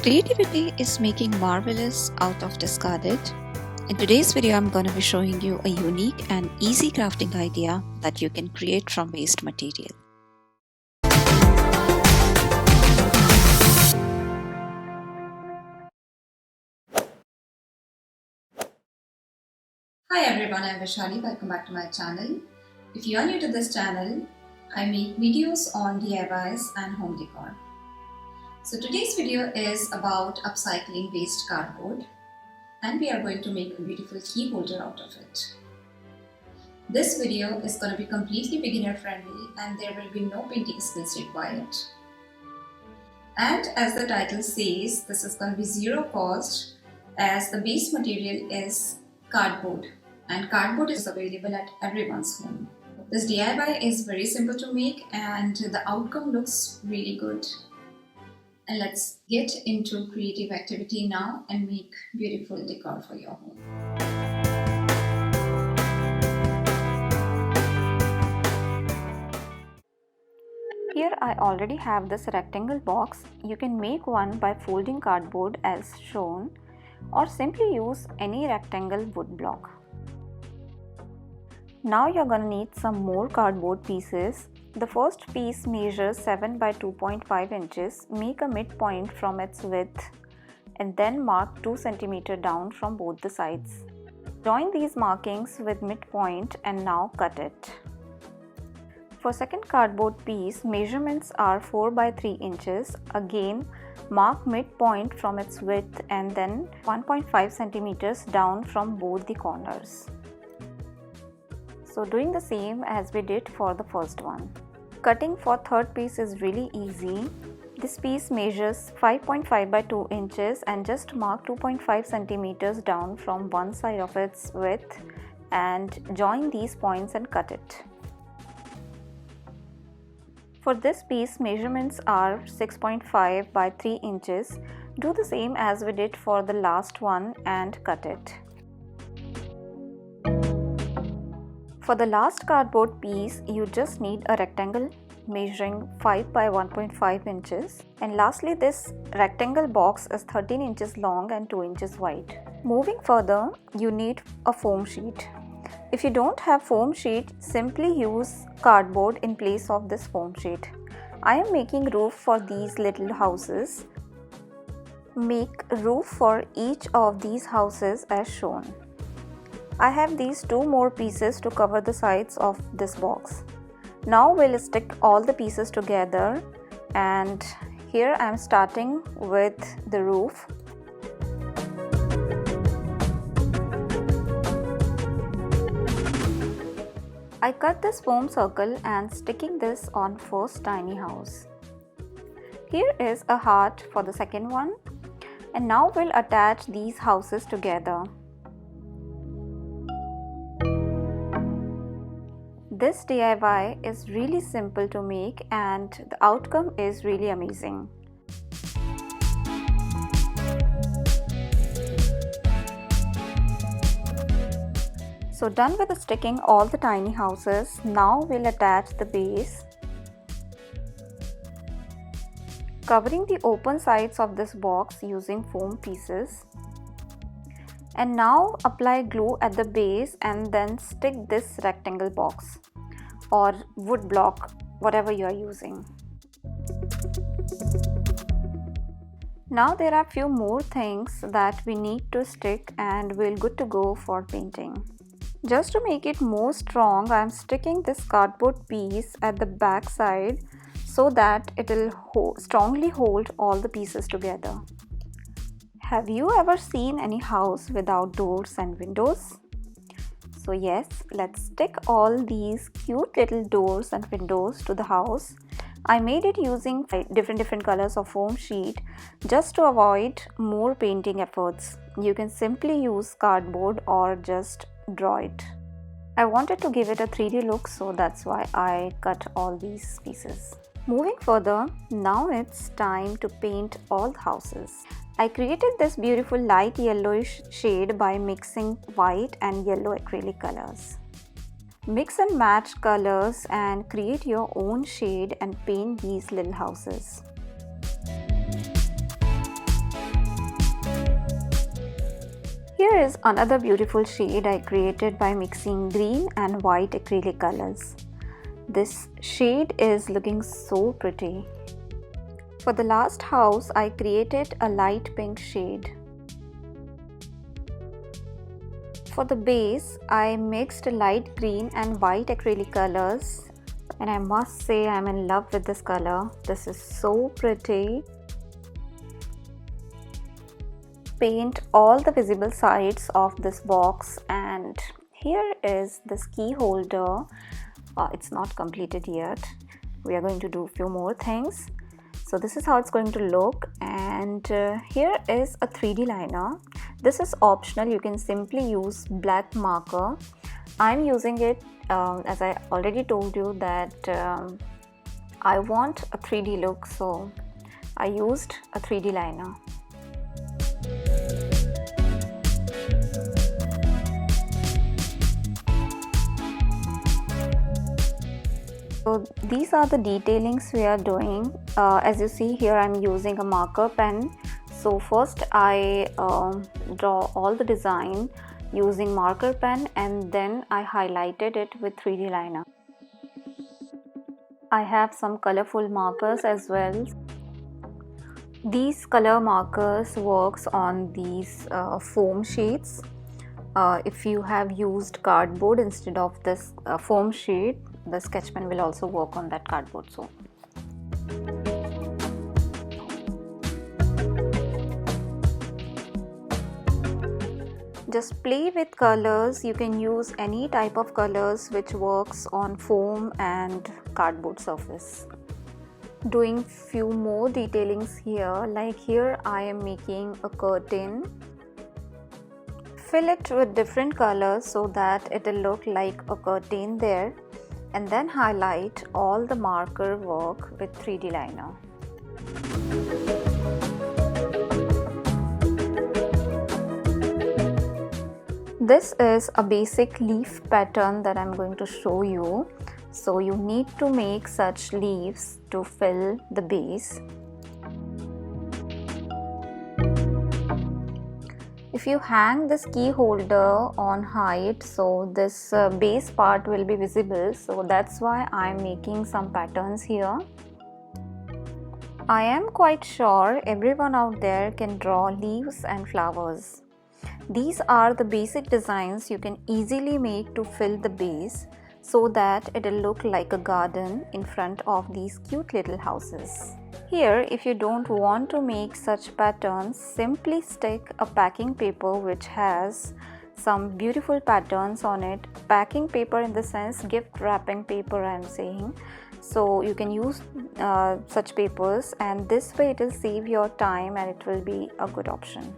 Creativity is making marvelous out of discarded. In today's video, I'm going to be showing you a unique and easy crafting idea that you can create from waste material. Hi everyone, I'm Vishali. Welcome back to my channel. If you are new to this channel, I make videos on DIYs and home decor. So today's video is about upcycling waste cardboard, and we are going to make a beautiful key holder out of it. This video is going to be completely beginner friendly and there will be no painting skills required. And as the title says, this is going to be zero cost as the base material is cardboard, and cardboard is available at everyone's home. This DIY is very simple to make and the outcome looks really good. And let's get into creative activity now and make beautiful decor for your home. Here I already have this rectangle box. You can make one by folding cardboard as shown, or simply use any rectangle wood block. Now you're gonna need some more cardboard pieces. The first piece measures 7 by 2.5 inches. Make a midpoint from its width and then mark 2 cm down from both the sides. Join these markings with midpoint and now cut it. For second cardboard piece, measurements are 4 by 3 inches. Again, mark midpoint from its width and then 1.5 centimeters down from both the corners. So doing the same as we did for the first one. Cutting for third piece is really easy. This piece measures 5.5 by 2 inches and just mark 2.5 centimeters down from one side of its width and join these points and cut it. For this piece, measurements are 6.5 by 3 inches. Do the same as we did for the last one and cut it. For the last cardboard piece, you just need a rectangle measuring 5 by 1.5 inches. And lastly, this rectangle box is 13 inches long and 2 inches wide. Moving further, you need a foam sheet. If you don't have foam sheet, simply use cardboard in place of this foam sheet. I am making roof for these little houses. Make roof for each of these houses as shown. I have these two more pieces to cover the sides of this box. Now we'll stick all the pieces together, and here I am starting with the roof. I cut this foam circle and sticking this on first tiny house. Here is a heart for the second one, and now we'll attach these houses together. This DIY is really simple to make and the outcome is really amazing. So done with sticking all the tiny houses, now we'll attach the base. Covering the open sides of this box using foam pieces. And now apply glue at the base and then stick this rectangle box or wood block, whatever you are using. Now there are few more things that we need to stick and we're good to go for painting. Just to make it more strong, I am sticking this cardboard piece at the back side so that it will strongly hold all the pieces together. Have you ever seen any house without doors and windows? So yes, let's stick all these cute little doors and windows to the house. I made it using different colors of foam sheet just to avoid more painting efforts. You can simply use cardboard or just draw it. I wanted to give it a 3D look, so that's why I cut all these pieces. Moving further, now it's time to paint all the houses. I created this beautiful light yellowish shade by mixing white and yellow acrylic colors. Mix and match colors and create your own shade and paint these little houses. Here is another beautiful shade I created by mixing green and white acrylic colors. This shade is looking so pretty. For the last house, I created a light pink shade. For the base, I mixed light green and white acrylic colors, and I must say I'm in love with this color. This is so pretty. Paint all the visible sides of this box, and here is this key holder. It's not completed yet. We are going to do a few more things. So this is how it's going to look, and here is a 3D liner. This is optional. You can simply use black marker. I'm using it as I already told you that I want a 3D look, so I used a 3D liner. So these are the detailings we are doing. As you see here, I'm using a marker pen. So first I draw all the design using marker pen, and then I highlighted it with 3D liner. I have some colorful markers as well. These color markers works on these foam sheets. If you have used cardboard instead of this foam sheet, the sketch pen will also work on that cardboard. So just play with colors. You can use any type of colors which works on foam and cardboard surface. Doing few more detailings here, like here I am making a curtain. Fill it with different colors so that it will look like a curtain there, and then highlight all the marker work with 3D liner. This is a basic leaf pattern that I'm going to show you. So you need to make such leaves to fill the base. If you hang this key holder on height, so this base part will be visible, so that's why I'm making some patterns here. I am quite sure everyone out there can draw leaves and flowers. These are the basic designs you can easily make to fill the base so that it will look like a garden in front of these cute little houses. Here, if you don't want to make such patterns, simply stick a packing paper which has some beautiful patterns on it. Packing paper in the sense gift wrapping paper I am saying. So you can use such papers, and this way it will save your time and it will be a good option.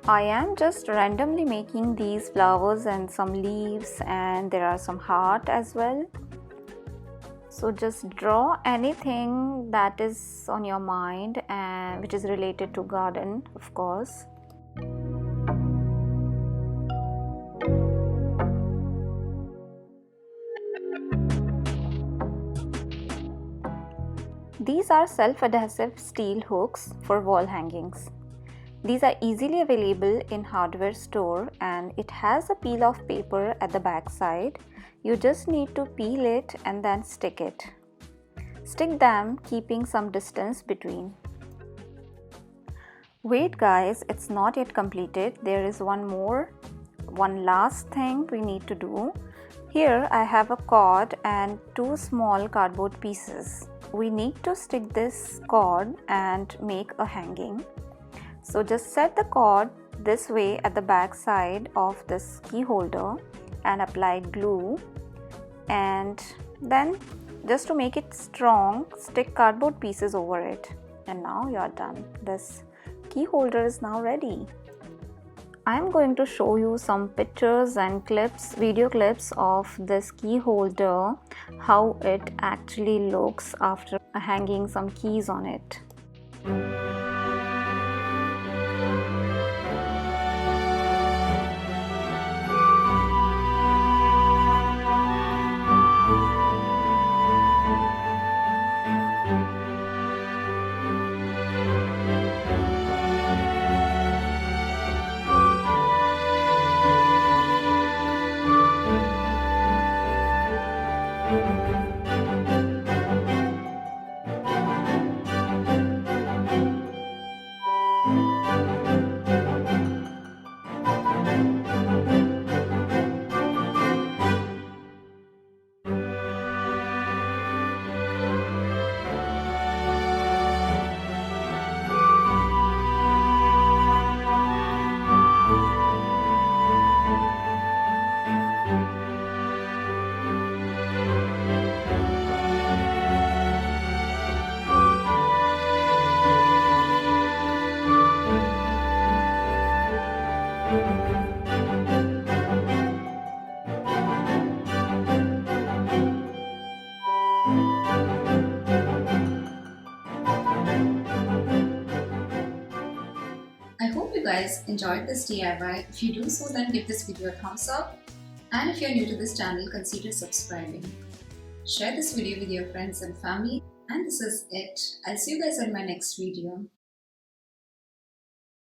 I am just randomly making these flowers and some leaves, and there are some heart as well. So just draw anything that is on your mind and which is related to garden, of course. These are self-adhesive steel hooks for wall hangings. These are easily available in hardware store, and it has a peel off paper at the back side. You just need to peel it and then stick it. Stick them keeping some distance between. Wait guys, it's not yet completed. There is one last thing we need to do. Here I have a cord and two small cardboard pieces. We need to stick this cord and make a hanging. So just set the cord this way at the back side of this key holder and apply glue, and then just to make it strong, stick cardboard pieces over it, and now you are done. This key holder is now ready. I am going to show you some pictures and video clips of this key holder, how it actually looks after hanging some keys on it. I hope you guys enjoyed this DIY. If you do so, then give this video a thumbs up. And if you're new to this channel, consider subscribing. Share this video with your friends and family. And this is it. I'll see you guys in my next video.